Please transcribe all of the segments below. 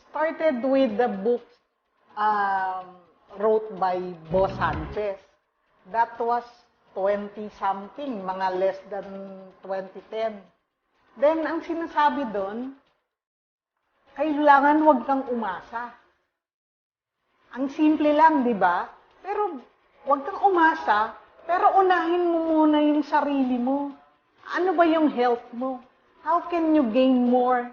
started with the book wrote by Bo Sanchez. That was 20-something, mga less than 2010. Then, ang sinasabi doon, kailangan wag kang umasa. Ang simple lang, di ba? Pero, wag kang umasa, pero unahin mo muna yung sarili mo. Ano ba yung health mo? How can you gain more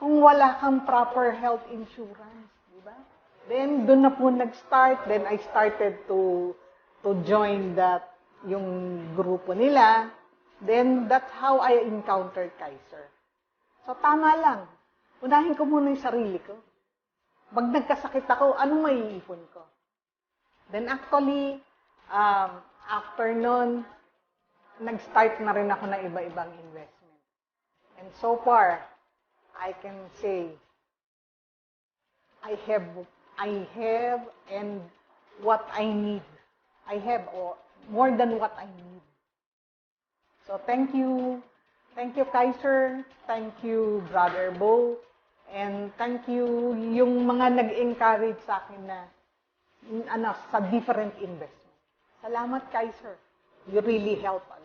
kung wala kang proper health insurance? Di ba? Then, doon na po nag-start. Then, I started to join yung grupo nila. Then, that's how I encountered Kaiser. So, tama lang. Unahin ko muna yung sarili ko. Pag nagkasakit ako, anong maiipon ko? Then, actually, after nun, nag-start na rin ako ng iba-ibang investment. And so far, I can say, I have and what I need. I have more than what I need. So thank you. Thank you, Kaiser. Thank you, Brother Bo. And thank you yung mga nag-encourage sa akin na sa different investment. Salamat, Kaiser. You really help a lot.